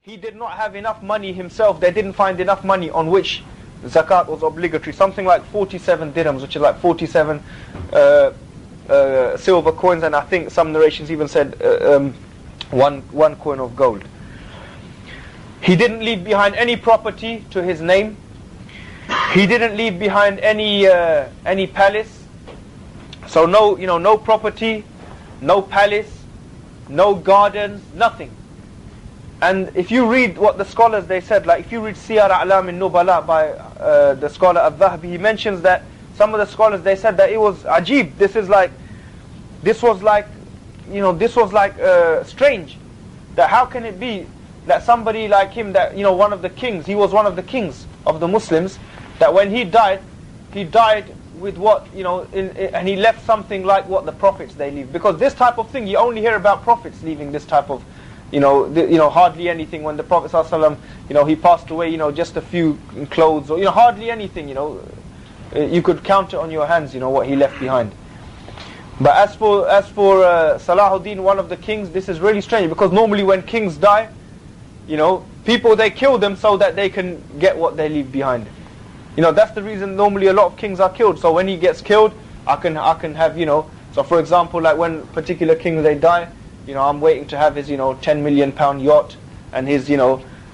he did not have enough money himself. They didn't find enough money on which zakat was obligatory. Something like 47 dirhams, which is like 47 silver coins, and I think some narrations even said one coin of gold. He didn't leave behind any property to his name. He didn't leave behind any palace. So no property, no palace, no gardens, nothing. And if you read what the scholars they said, like if you read Siyar A'lam al-Nubala by the scholar Al-Dhahabi, he mentions that some of the scholars they said that it was ajib. This was like strange. That how can it be that somebody like him, that one of the kings, he was one of the kings of the Muslims, that when he died with what and he left something like what the prophets they leave. Because this type of thing you only hear about prophets leaving this type of hardly anything. When the Prophet ﷺ, he passed away, just a few clothes, or hardly anything. You could count it on your hands, what he left behind. But as for Salahuddin, one of the kings, this is really strange, because normally when kings die, people they kill them so that they can get what they leave behind. That's the reason normally a lot of kings are killed. So when he gets killed, I can have So for example, like when particular kings they die, I'm waiting to have his 10 million pound yacht and his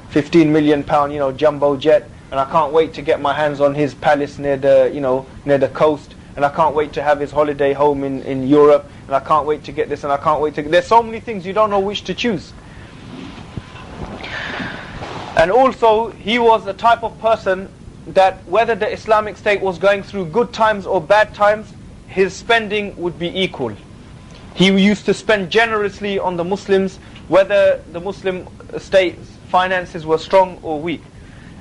15 million pound jumbo jet, and I can't wait to get my hands on his palace near the coast, and I can't wait to have his holiday home in Europe, and I can't wait to get this, and I can't wait to there's so many things you don't know which to choose. And also he was a type of person that whether the Islamic State was going through good times or bad times, his spending would be equal. He used to spend generously on the Muslims, whether the Muslim state's finances were strong or weak.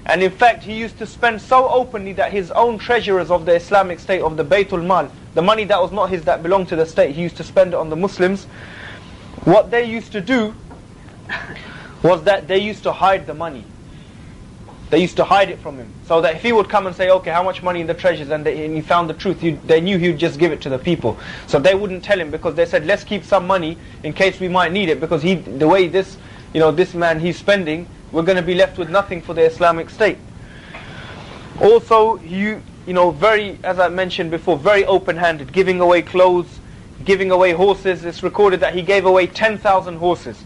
And in fact, he used to spend so openly that his own treasurers of the Islamic State, of the Baytul Mal, the money that was not his, that belonged to the state, he used to spend it on the Muslims. What they used to do was that they used to hide the money. They used to hide it from him, so that if he would come and say, okay, how much money in the treasures, and he found the truth, they knew he would just give it to the people. So they wouldn't tell him, because they said, let's keep some money in case we might need it, because the way this man, he's spending, we're going to be left with nothing for the Islamic State. Also, very, as I mentioned before, very open-handed, giving away clothes, giving away horses. It's recorded that he gave away 10,000 horses.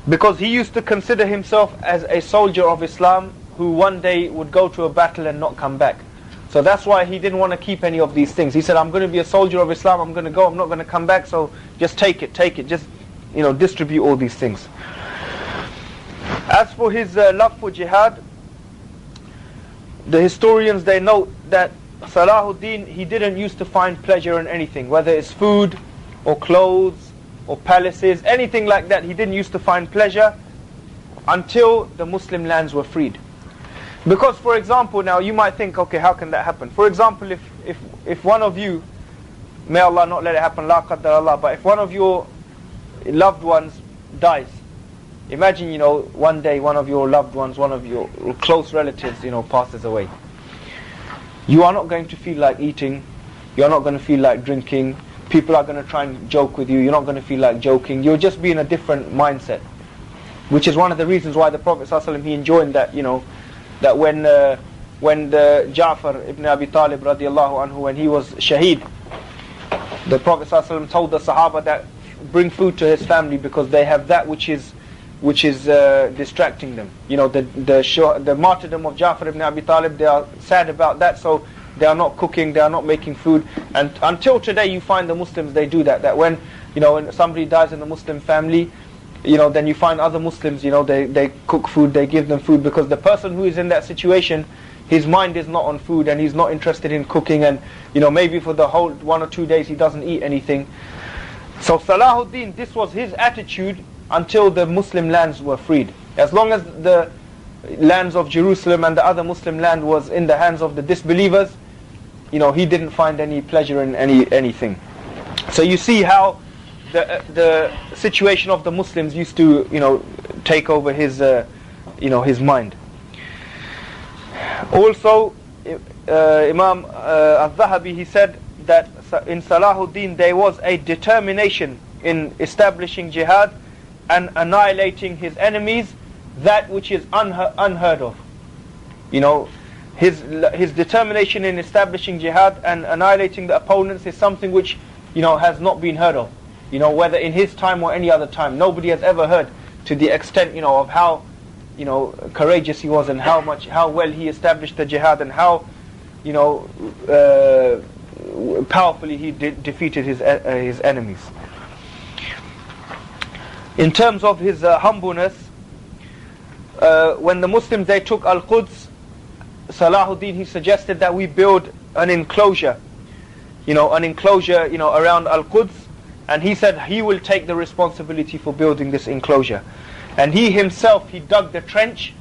Because he used to consider himself as a soldier of Islam who one day would go to a battle and not come back. So that's why he didn't want to keep any of these things. He said, I'm going to be a soldier of Islam, I'm going to go, I'm not going to come back, so just take it, just distribute all these things. As for his love for jihad, the historians they note that Salahuddin, he didn't used to find pleasure in anything, whether it's food or clothes or palaces, anything like that. He didn't used to find pleasure until the Muslim lands were freed. Because, for example, now you might think, okay, how can that happen? For example, if one of you, may Allah not let it happen, la qaddar Allah, but if one of your loved ones dies, imagine, one day one of your loved ones, one of your close relatives, passes away. You are not going to feel like eating, you are not going to feel like drinking, people are going to try and joke with you, you're not going to feel like joking, you'll just be in a different mindset. Which is one of the reasons why the Prophet ﷺ, he enjoined that, that when the Ja'far ibn Abi Talib radiallahu anhu, when he was shaheed, the Prophet ﷺ told the Sahaba that bring food to his family, because they have that which is distracting them. The martyrdom of Ja'far ibn Abi Talib, they are sad about that, so they are not cooking, they are not making food. And until today you find the Muslims, they do that when when somebody dies in a Muslim family, then you find other Muslims, they cook food, they give them food, because the person who is in that situation, his mind is not on food and he's not interested in cooking, and maybe for the whole 1 or 2 days he doesn't eat anything. So Salahuddin, this was his attitude until the Muslim lands were freed. As long as the lands of Jerusalem and the other Muslim land was in the hands of the disbelievers, he didn't find any pleasure in anything. So you see how the situation of the Muslims used to take over his his mind. Also, Imam Al-Dhahabi, he said that in Salahuddin there was a determination in establishing jihad and annihilating his enemies, that which is unheard of. You know, his determination in establishing jihad and annihilating the opponents is something which, you know, has not been heard of. You know, whether in his time or any other time, nobody has ever heard to the extent, you know, of how, you know, courageous he was, and how well he established the jihad, and how, you know, powerfully he defeated his enemies. In terms of his humbleness, when the Muslims, they took Al-Quds, Salahuddin, he suggested that we build an enclosure, around Al-Quds, and he said he will take the responsibility for building this enclosure. And he himself, he dug the trench,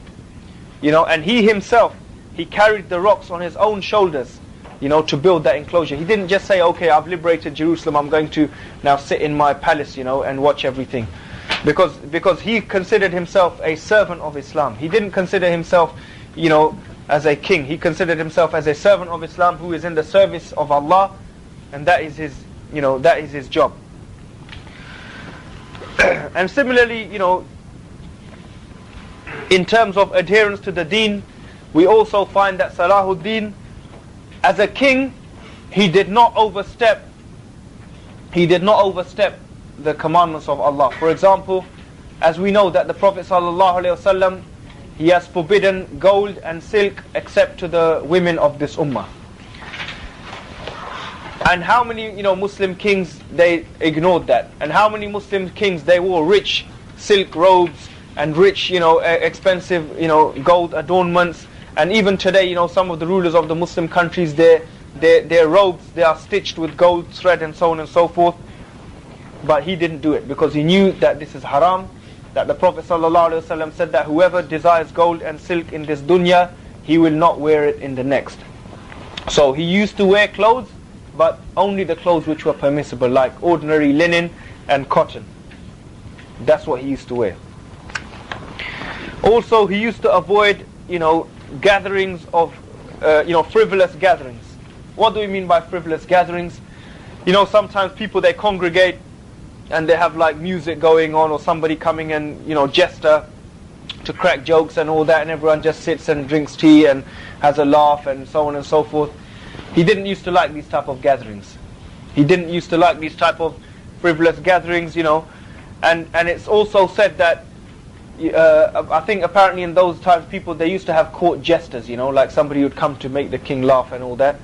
and he himself, he carried the rocks on his own shoulders, to build that enclosure. He didn't just say, okay, I've liberated Jerusalem, I'm going to now sit in my palace, and watch everything. Because he considered himself a servant of Islam. He didn't consider himself, as a king. He considered himself as a servant of Islam who is in the service of Allah, and that is his, that is his job. And similarly, in terms of adherence to the deen, we also find that Salahuddin, as a king, he did not overstep the commandments of Allah. For example, as we know that the Prophet ﷺ, he has forbidden gold and silk except to the women of this ummah. And how many Muslim kings, they ignored that? And how many Muslim kings, they wore rich silk robes and rich expensive gold adornments? And even today, some of the rulers of the Muslim countries, their robes, they are stitched with gold thread and so on and so forth. But he didn't do it because he knew that this is haram, that the Prophet ﷺ said that whoever desires gold and silk in this dunya, he will not wear it in the next. So he used to wear clothes, but only the clothes which were permissible, like ordinary linen and cotton. That's what he used to wear. Also, he used to avoid, gatherings of, frivolous gatherings. What do we mean by frivolous gatherings? Sometimes people, they congregate and they have like music going on, or somebody coming and, jester to crack jokes and all that, and everyone just sits and drinks tea and has a laugh and so on and so forth. He didn't used to like these type of gatherings. He didn't used to like these type of frivolous gatherings, and it's also said that I think apparently in those times people, they used to have court jesters, like somebody would come to make the king laugh and all that.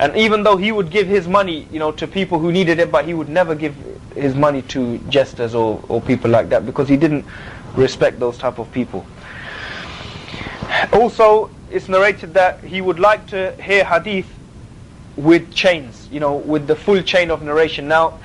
And even though he would give his money, to people who needed it, but he would never give his money to jesters or people like that, because he didn't respect those type of people. Also, it's narrated that he would like to hear hadith with chains, with the full chain of narration. Now,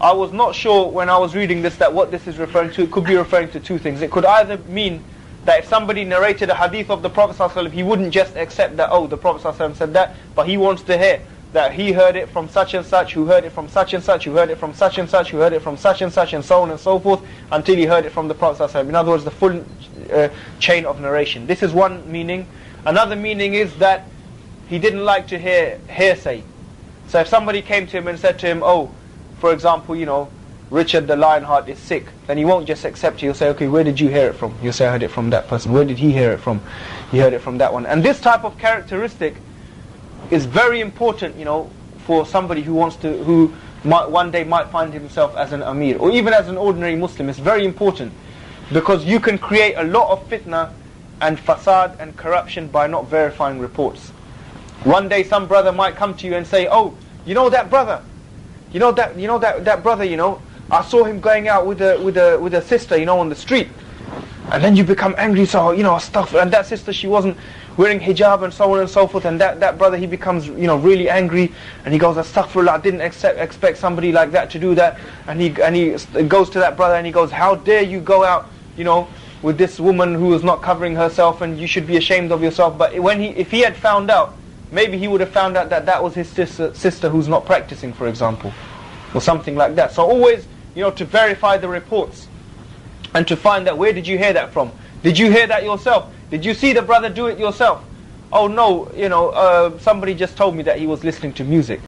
I was not sure when I was reading this that what this is referring to. It could be referring to two things. It could either mean that if somebody narrated a hadith of the Prophet ﷺ, he wouldn't just accept that, oh, the Prophet ﷺ said that, but he wants to hear that he heard it from such and such, who heard it from such and such, who heard it from such and such, who heard it from such and such, and so on and so forth, until he heard it from the Prophet ﷺ. In other words, the full chain of narration. This is one meaning. Another meaning is that he didn't like to hear hearsay. So if somebody came to him and said to him, oh, for example, Richard the Lionheart is sick, then he won't just accept it. He'll say, okay, where did you hear it from? He'll say, I heard it from that person. Where did he hear it from? He heard it from that one. And this type of characteristic is very important, for somebody who one day might find himself as an Amir, or even as an ordinary Muslim. It's very important, because you can create a lot of fitna and fasad and corruption by not verifying reports. One day some brother might come to you and say, oh, that brother, that brother, I saw him going out with a sister, on the street. And then you become angry, so, stuff. And that sister, she wasn't wearing hijab and so on and so forth. And that brother, he becomes, really angry. And he goes, astaghfirullah, I didn't expect somebody like that to do that. And he goes to that brother and he goes, how dare you go out, with this woman who is not covering herself, and you should be ashamed of yourself. But if he had found out, maybe he would have found out that was his sister who's not practicing, for example, or something like that. So always, to verify the reports, and to find out, where did you hear that from? Did you hear that yourself? Did you see the brother do it yourself? Oh no, somebody just told me that he was listening to music.